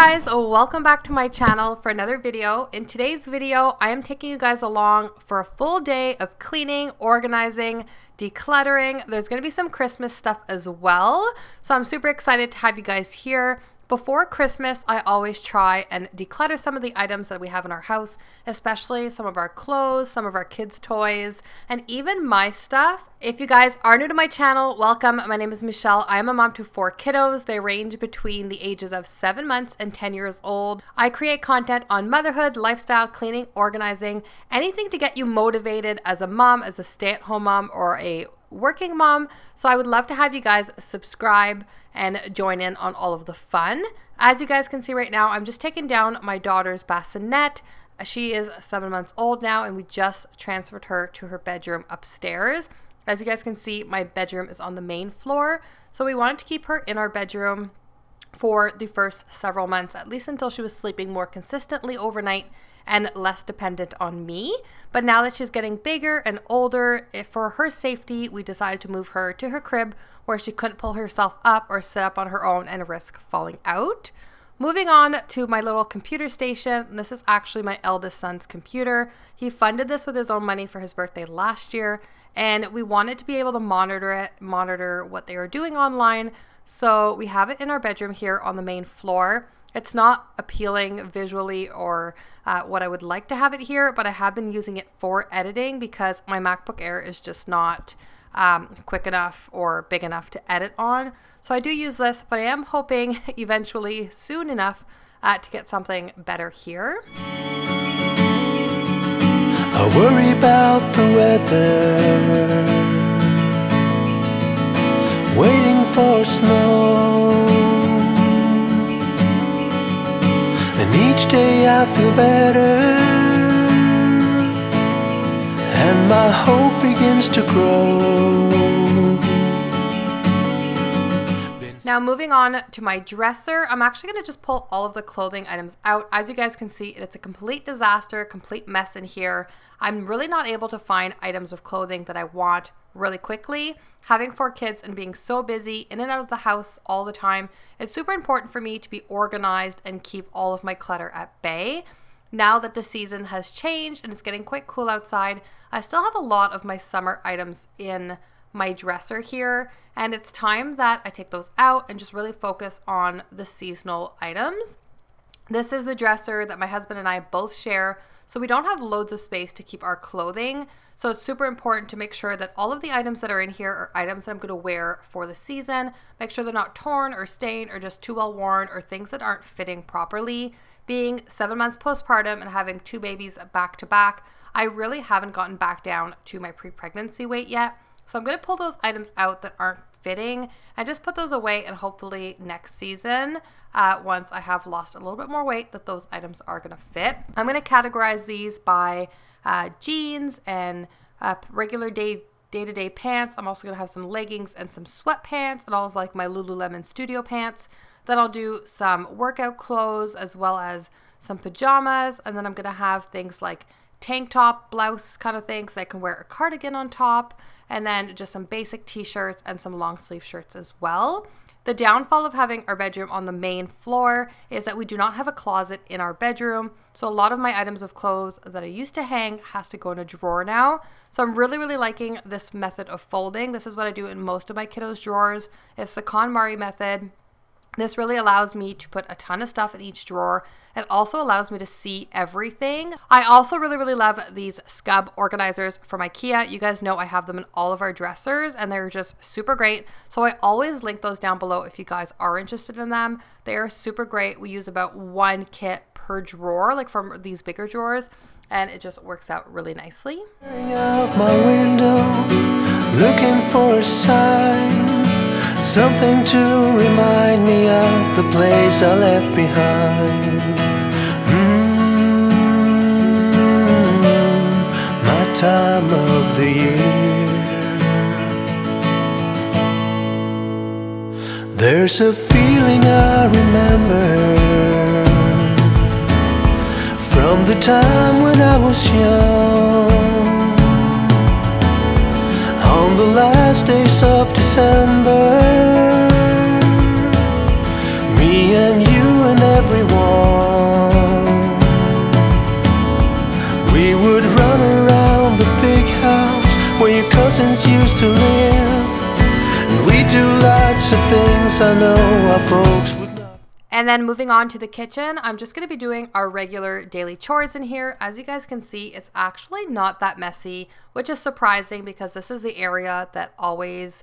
guys, welcome back to my channel for another video. In today's video, I am taking you guys along for a full day of cleaning, organizing, decluttering. There's going to be some Christmas stuff as well, so I'm super excited to have you guys here. Before Christmas, I always try and declutter some of the items that we have in our house, especially some of our clothes, some of our kids' toys, and even my stuff. If you guys are new to my channel, welcome. My name is Michelle. I am a mom to 4 kiddos. They range between the ages of 7 months and 10 years old. I create content on motherhood, lifestyle, cleaning, organizing, anything to get you motivated as a mom, as a stay-at-home mom, or a working mom. So I would love to have you guys subscribe and join in on all of the fun. As you guys can see right now, I'm just taking down my daughter's bassinet. She is 7 months old now, and we just transferred her to her bedroom upstairs. As you guys can see, my bedroom is on the main floor, so we wanted to keep her in our bedroom for the first several months, at least until she was sleeping more consistently overnight and less dependent on me. But now that she's getting bigger and older, for her safety, we decided to move her to her crib where she couldn't pull herself up or sit up on her own and risk falling out. Moving on to my little computer station. This is actually my eldest son's computer. He funded this with his own money for his birthday last year, and we wanted to be able to monitor what they were doing online. So we have it in our bedroom here on the main floor. It's not appealing visually or what I would like to have it here, but I have been using it for editing because my MacBook Air is just not quick enough or big enough to edit on. So I do use this, but I am hoping eventually soon enough to get something better here. I worry about the weather, waiting for snow, and each day I feel better, and my hope begins to grow. Now moving on to my dresser, I'm actually going to just pull all of the clothing items out. As you guys can see, it's a complete disaster, complete mess in here. I'm really not able to find items of clothing that I want really quickly. Having 4 kids and being so busy in and out of the house all the time, it's super important for me to be organized and keep all of my clutter at bay. Now that the season has changed and it's getting quite cool outside, I still have a lot of my summer items in my dresser here, and it's time that I take those out and just really focus on the seasonal items. This is the dresser that my husband and I both share, so we don't have loads of space to keep our clothing. So it's super important to make sure that all of the items that are in here are items that I'm going to wear for the season. Make sure they're not torn or stained or just too well worn or things that aren't fitting properly. Being 7 months postpartum and having 2 babies back to back, I really haven't gotten back down to my pre-pregnancy weight yet. So I'm going to pull those items out that aren't fitting and just put those away, and hopefully next season, once I have lost a little bit more weight, that those items are going to fit. I'm going to categorize these by jeans and regular day-to-day pants. I'm also going to have some leggings and some sweatpants and all of like my Lululemon studio pants. Then I'll do some workout clothes as well as some pajamas, and then I'm going to have things like tank top, blouse kind of things. I can wear a cardigan on top, and then just some basic t-shirts and some long sleeve shirts as well. The downfall of having our bedroom on the main floor is that we do not have a closet in our bedroom. So a lot of my items of clothes that I used to hang has to go in a drawer now. So I'm really liking this method of folding. This is what I do in most of my kiddos' drawers. It's the KonMari method. This really allows me to put a ton of stuff in each drawer. It also allows me to see everything. I also really love these scub organizers from IKEA. You guys know I have them in all of our dressers and they're just super great. So I always link those down below if you guys are interested in them. They are super great. We use about 1 kit per drawer, like from these bigger drawers, and it just works out really nicely. Out my window, looking for a sign, something to remind me of the place I left behind. My time of the year. There's a feeling I remember from the time when I was young, on the last days of December, me and you and everyone used to live. And we do lots of things I know our folks would not. And then moving on to the kitchen, I'm just going to be doing our regular daily chores in here. As you guys can see, it's actually not that messy, which is surprising because this is the area that always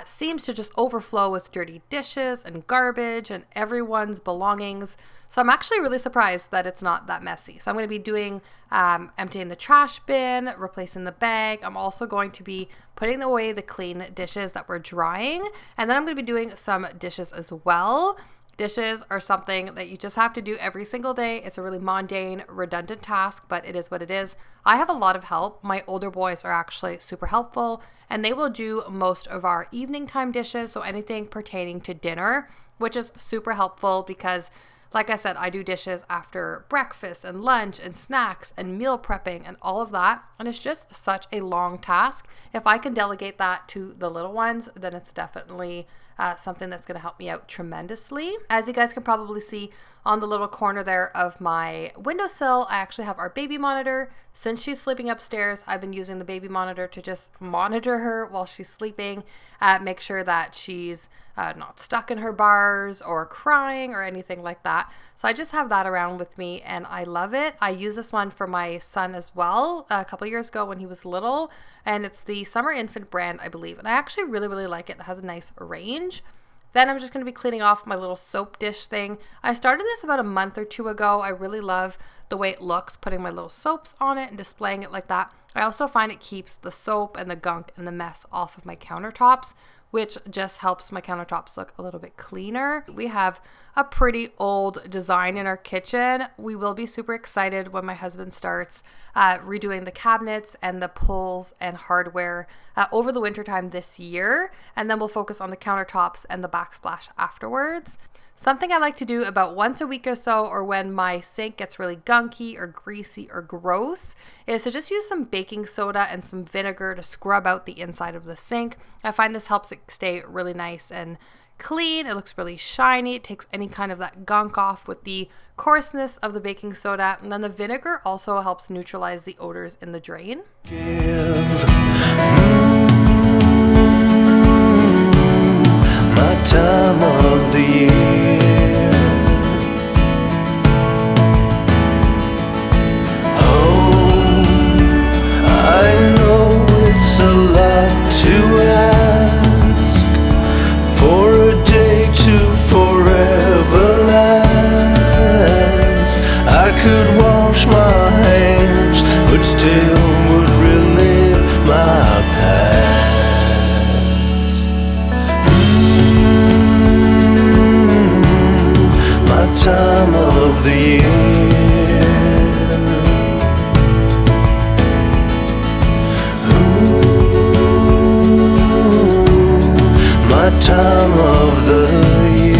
seems to just overflow with dirty dishes and garbage and everyone's belongings. So I'm actually really surprised that it's not that messy. So I'm going to be doing emptying the trash bin, replacing the bag. I'm also going to be putting away the clean dishes that were drying. And then I'm going to be doing some dishes as well. Dishes are something that you just have to do every single day. It's a really mundane, redundant task, but it is what it is. I have a lot of help. My older boys are actually super helpful, and they will do most of our evening time dishes, so anything pertaining to dinner, which is super helpful because, like I said, I do dishes after breakfast and lunch and snacks and meal prepping and all of that, and it's just such a long task. If I can delegate that to the little ones, then it's definitely something that's going to help me out tremendously. As you guys can probably see on the little corner there of my windowsill, I actually have our baby monitor. Since she's sleeping upstairs, I've been using the baby monitor to just monitor her while she's sleeping, make sure that she's not stuck in her bars or crying or anything like that. So I just have that around with me and I love it. I use this one for my son as well a couple years ago when he was little, and it's the Summer Infant brand, I believe. And I actually really, really like it. It has a nice range. Then I'm just going to be cleaning off my little soap dish thing. I started this about a month or two ago. I really love the way it looks, putting my little soaps on it and displaying it like that. I also find it keeps the soap and the gunk and the mess off of my countertops, which just helps my countertops look a little bit cleaner. We have a pretty old design in our kitchen. We will be super excited when my husband starts redoing the cabinets and the pulls and hardware over the wintertime this year. And then we'll focus on the countertops and the backsplash afterwards. Something I like to do about once a week or so, or when my sink gets really gunky or greasy or gross, is to just use some baking soda and some vinegar to scrub out the inside of the sink. I find this helps it stay really nice and clean. It looks really shiny. It takes any kind of that gunk off with the coarseness of the baking soda. And then the vinegar also helps neutralize the odors in the drain. My time of the year. Oh, I know it's a lot to ask for a day to forever last. I could wash my hands, but still would relive my past. Time of the year. Ooh, my time of the year.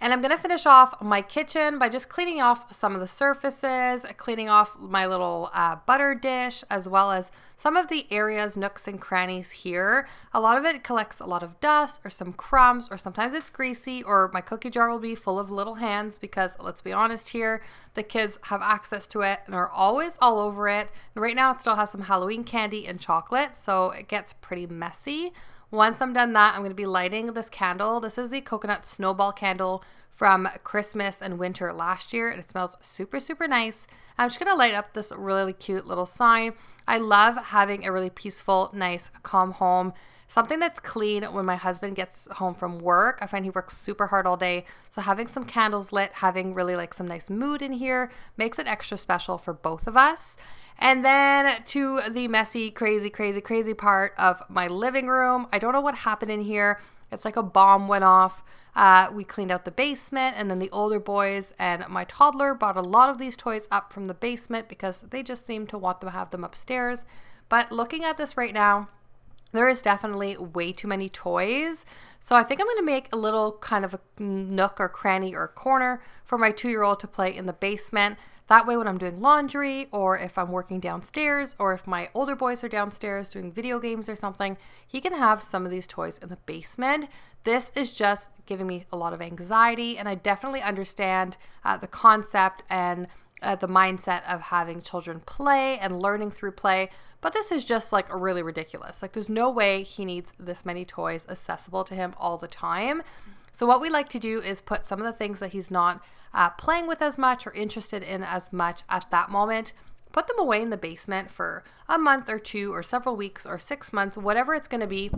And I'm going to finish off my kitchen by just cleaning off some of the surfaces, cleaning off my little butter dish, as well as some of the areas, nooks and crannies here. A lot of it collects a lot of dust or some crumbs, or sometimes it's greasy, or my cookie jar will be full of little hands because, let's be honest here, the kids have access to it and are always all over it. And right now it still has some Halloween candy and chocolate, so it gets pretty messy. Once I'm done that, I'm going to be lighting this candle. This is the coconut snowball candle from Christmas and winter last year, and it smells super, super nice. I'm just going to light up this really cute little sign. I love having a really peaceful, nice, calm home. something that's clean when my husband gets home from work. I find he works super hard all day. So having some candles lit, having really like some nice mood in here makes it extra special for both of us. And then to the messy, crazy part of my living room. I don't know what happened in here. It's like a bomb went off. We cleaned out the basement, and then the older boys and my toddler brought a lot of these toys up from the basement because they just seem to want to have them upstairs. But looking at this right now, there is definitely way too many toys. So I think I'm going to make a little kind of a nook or cranny or corner for my 2-year-old to play in the basement. That way when I'm doing laundry, or if I'm working downstairs, or if my older boys are downstairs doing video games or something, he can have some of these toys in the basement. This is just giving me a lot of anxiety, and I definitely understand the concept and the mindset of having children play and learning through play, but this is just like really ridiculous. Like there's no way he needs this many toys accessible to him all the time. So what we like to do is put some of the things that he's not playing with as much or interested in as much at that moment, put them away in the basement for a month or 2 or several weeks or 6 months, whatever it's going to be,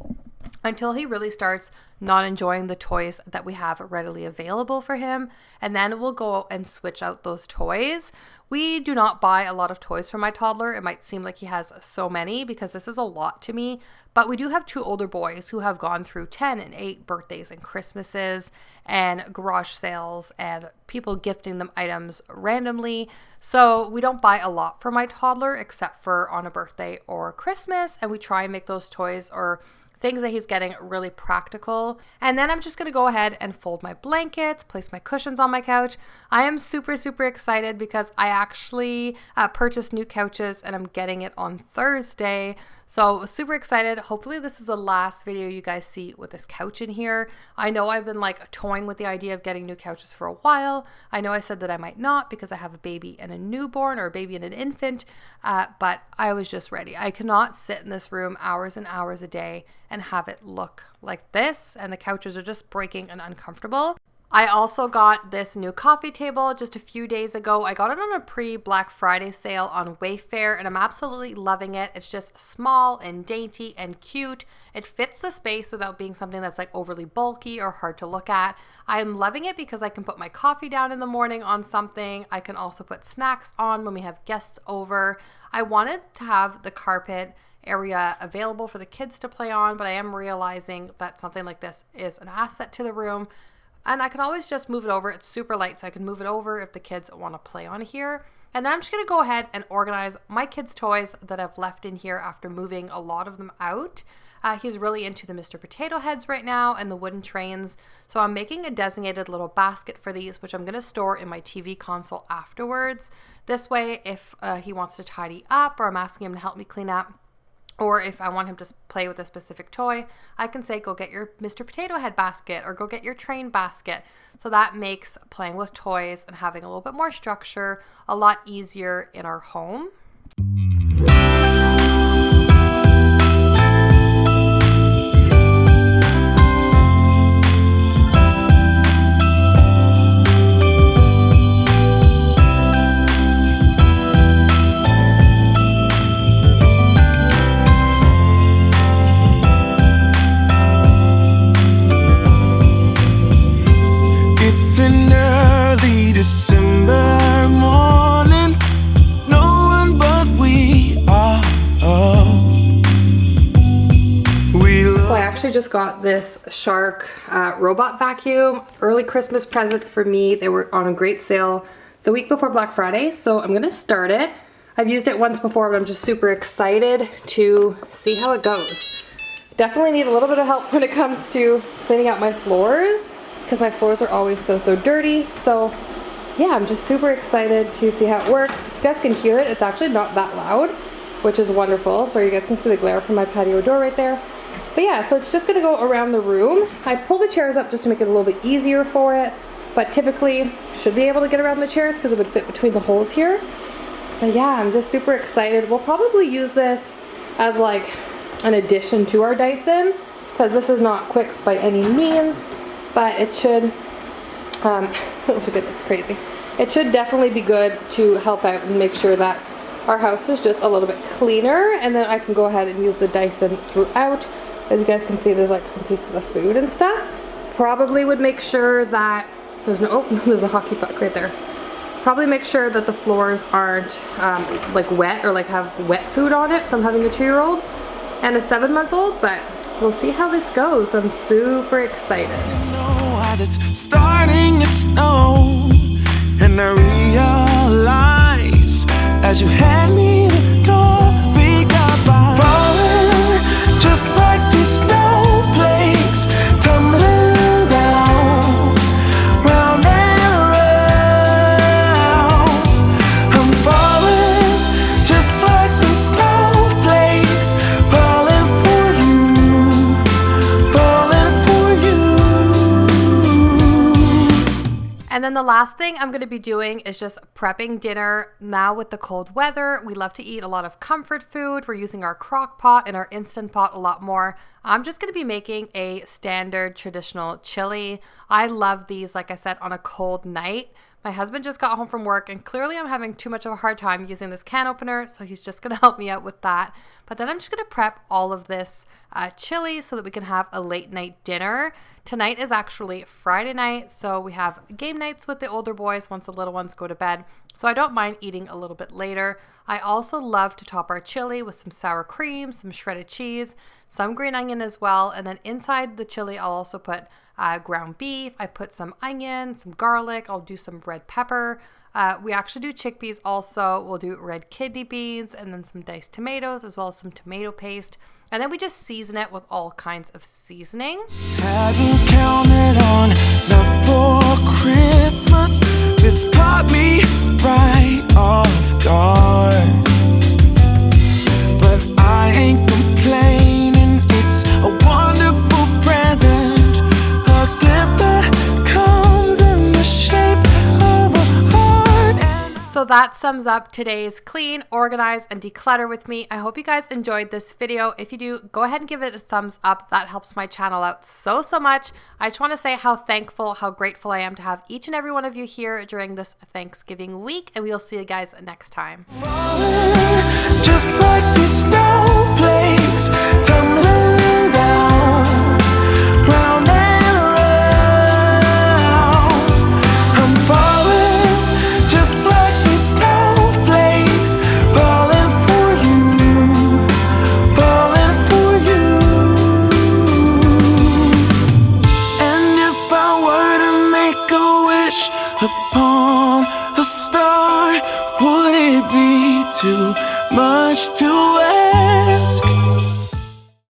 until he really starts not enjoying the toys that we have readily available for him. And then we'll go and switch out those toys. We do not buy a lot of toys for my toddler. It might seem like he has so many because this is a lot to me, but we do have 2 older boys who have gone through 10 and 8 birthdays and Christmases and garage sales and people gifting them items randomly. So we don't buy a lot for my toddler except for on a birthday or Christmas, and we try and make those toys or things that he's getting really practical. And then I'm just going to go ahead and fold my blankets, place my cushions on my couch. I am super excited because I actually purchased new couches and I'm getting it on Thursday. So super excited. Hopefully this is the last video you guys see with this couch in here. I know I've been like toying with the idea of getting new couches for a while. I know I said that I might not because I have a baby and a newborn, or a baby and an infant, but I was just ready. I cannot sit in this room hours and hours a day and have it look like this, and the couches are just breaking and uncomfortable. I also got this new coffee table just a few days ago. I got it on a pre-Black Friday sale on Wayfair, and I'm absolutely loving it. It's just small and dainty and cute. It fits the space without being something that's like overly bulky or hard to look at. I'm loving it because I can put my coffee down in the morning on something. I can also put snacks on when we have guests over. I wanted to have the carpet area available for the kids to play on, but I am realizing that something like this is an asset to the room. And I can always just move it over. It's super light, so I can move it over if the kids want to play on here. And then I'm just going to go ahead and organize my kids' toys that I've left in here after moving a lot of them out. He's really into the Mr. Potato Heads right now and the wooden trains. So I'm making a designated little basket for these, which I'm going to store in my TV console afterwards. This way, if he wants to tidy up, or I'm asking him to help me clean up, or if I want him to play with a specific toy, I can say, go get your Mr. Potato Head basket, or go get your train basket. So that makes playing with toys and having a little bit more structure a lot easier in our home. It's an early December morning. No one but we are. So I actually just got this Shark robot vacuum. Early Christmas present for me. They were on a great sale the week before Black Friday, so I'm gonna start it. I've used it once before, but I'm just super excited to see how it goes. Definitely need a little bit of help when it comes to cleaning out my floors, because my floors are always so dirty. So yeah, I'm just super excited to see how it works. You guys can hear it. It's actually not that loud, which is wonderful. So you guys can see the glare from my patio door right there. But yeah, so it's just gonna go around the room. I pulled the chairs up just to make it a little bit easier for it, but typically should be able to get around the chairs because it would fit between the holes here. But yeah, I'm just super excited. We'll probably use this as like an addition to our Dyson, because this is not quick by any means, but it should, look at it, it's crazy. It should definitely be good to help out and make sure that our house is just a little bit cleaner, and then I can go ahead and use the Dyson throughout As you guys can see, there's like some pieces of food and stuff. Probably would make sure that there's no, oh, there's a hockey puck right there. Probably make sure that the floors aren't like wet or like have wet food on it from having a 2-year-old and a 7-month-old, but we'll see how this goes. I'm super excited. As it's starting to snow, and I realize as you hand me the door, we got by falling just like these snowflakes, tumbling down, round and round. I'm falling just like these snowflakes, falling for you, falling for you. And then the last thing I'm going to be doing is just prepping dinner. Now with the cold weather, we love to eat a lot of comfort food. We're using our crock pot and our Instant Pot a lot more. I'm just going to be making a standard traditional chili. I love these, like I said, on a cold night. My husband just got home from work and clearly I'm having too much of a hard time using this can opener, so he's just going to help me out with that. But then I'm just going to prep all of this chili so that we can have a late night dinner. Tonight is actually Friday night, so we have game nights with the older boys once the little ones go to bed. So I don't mind eating a little bit later. I also love to top our chili with some sour cream, some shredded cheese, some green onion as well. And then inside the chili, I'll also put ground beef. I put some onion, some garlic. I'll do some red pepper. We actually do chickpeas also. We'll do red kidney beans and then some diced tomatoes as well as some tomato paste. And then we just season it with all kinds of seasoning. Hadn't counted on love for Christmas. This caught me right off guard. But I ain't complaining. It's a wonderful present. A gift that comes in the shape of a heart. So that sums up today's clean, organize, and declutter with me. I hope you guys enjoyed this video. If you do, go ahead and give it a thumbs up. That helps my channel out so much. I just want to say how thankful, how grateful I am to have each and every one of you here during this Thanksgiving week, and we'll see you guys next time. Just like these snowflakes, tumbling down, round and round. I'm falling just like these snowflakes, falling for you, falling for you. And if I were to make a wish upon a star, would it be too much to ask?